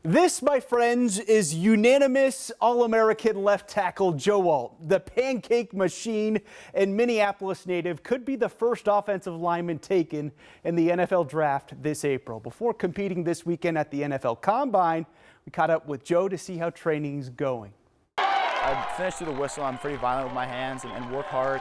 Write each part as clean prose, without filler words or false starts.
This, my friends, is unanimous All-American left tackle Joe Alt. The pancake machine and Minneapolis native could be the first offensive lineman taken in the NFL draft this April. Before competing this weekend at the NFL Combine, we caught up with Joe to see how training's going. I finished through the whistle. I'm pretty violent with my hands and work hard.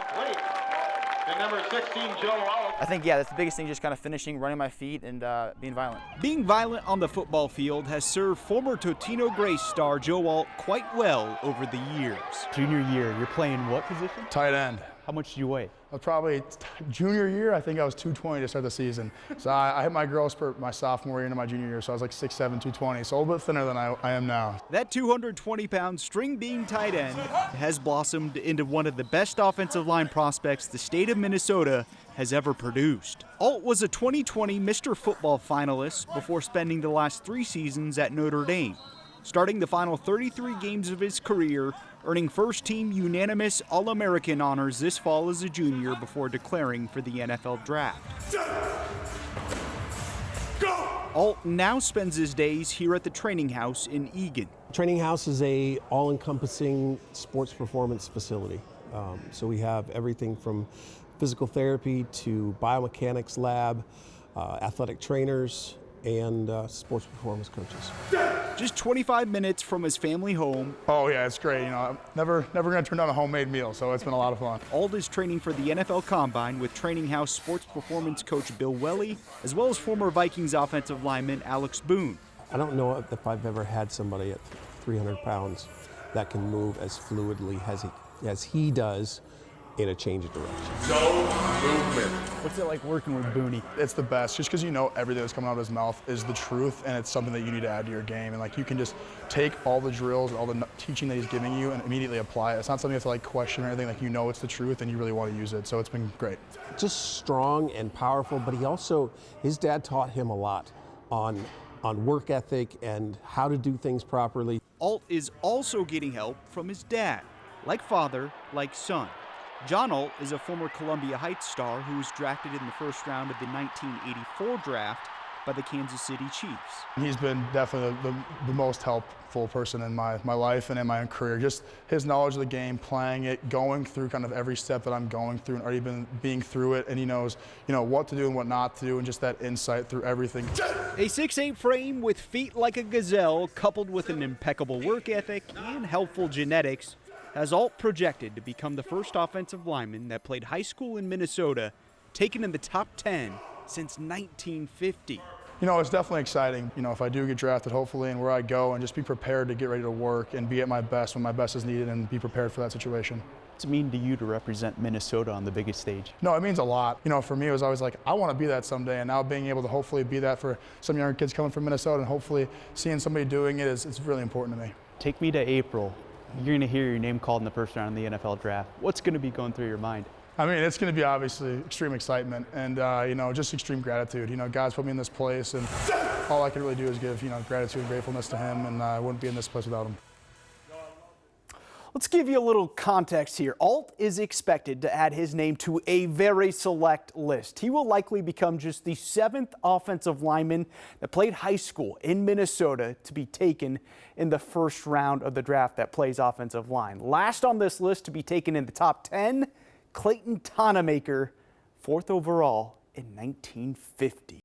And number 16, Joe Alt. I think, that's the biggest thing, just kind of finishing, running my feet, and being violent. Being violent on the football field has served former Totino Grace star Joe Alt quite well over the years. Junior year, you're playing what position? Tight end. How much do you weigh? Probably junior year, I think I was 220 to start the season. So I hit my growth spurt my sophomore year into my junior year, so I was like 6'7", 220, so a little bit thinner than I am now. That 220-pound string bean tight end has blossomed into one of the best offensive line prospects the state of Minnesota has ever produced. Alt was a 2020 Mr. Football finalist before spending the last 3 seasons at Notre Dame, starting the final 33 games of his career, earning first-team unanimous All-American honors this fall as a junior before declaring for the NFL Draft. Alt now spends his days here at the Training House in Eagan. Training House is a all-encompassing sports performance facility. So we have everything from physical therapy to biomechanics lab, athletic trainers, and sports performance coaches. Just 25 minutes from his family home. Oh yeah, it's great. I'm never gonna turn down a homemade meal, so it's been a lot of fun. Alt is training for the NFL Combine with Training House sports performance coach Bill Welly, as well as former Vikings offensive lineman Alex Boone. I don't know if I've ever had somebody at 300 pounds that can move as fluidly as he does in a change of direction. No movement. What's it like working with Booney? It's the best, just because you know everything that's coming out of his mouth is the truth, and it's something that you need to add to your game. And you can just take all the drills, all the teaching that he's giving you, and immediately apply it. It's not something you have to question or anything. You know it's the truth, and you really want to use it. So it's been great. Just strong and powerful, but his dad taught him a lot on work ethic and how to do things properly. Alt is also getting help from his dad, like father, like son. John Alt is a former Columbia Heights star who was drafted in the first round of the 1984 draft by the Kansas City Chiefs. He's been definitely the most helpful person in my life and in my career. Just his knowledge of the game, playing it, going through kind of every step that I'm going through and already being through it, and he knows, what to do and what not to do, and just that insight through everything. A 6'8" frame with feet like a gazelle, coupled with an impeccable work ethic and helpful genetics, has Alt projected to become the first offensive lineman that played high school in Minnesota, taken in the top 10 since 1950. It's definitely exciting, if I do get drafted, hopefully, and where I go, and just be prepared to get ready to work and be at my best when my best is needed and be prepared for that situation. What's it mean to you to represent Minnesota on the biggest stage? No, it means a lot. For me, it was always like, I want to be that someday, and now being able to hopefully be that for some younger kids coming from Minnesota, and hopefully seeing somebody doing it it's really important to me. Take me to April. You're going to hear your name called in the first round of the NFL Draft. What's going to be going through your mind? It's going to be obviously extreme excitement and, just extreme gratitude. God's put me in this place, and all I can really do is give, gratitude and gratefulness to him, and I wouldn't be in this place without him. Let's give you a little context here. Alt is expected to add his name to a very select list. He will likely become just the 7th offensive lineman that played high school in Minnesota to be taken in the first round of the draft that plays offensive line. Last on this list to be taken in the top 10, Clayton Tonemaker, 4th overall in 1950.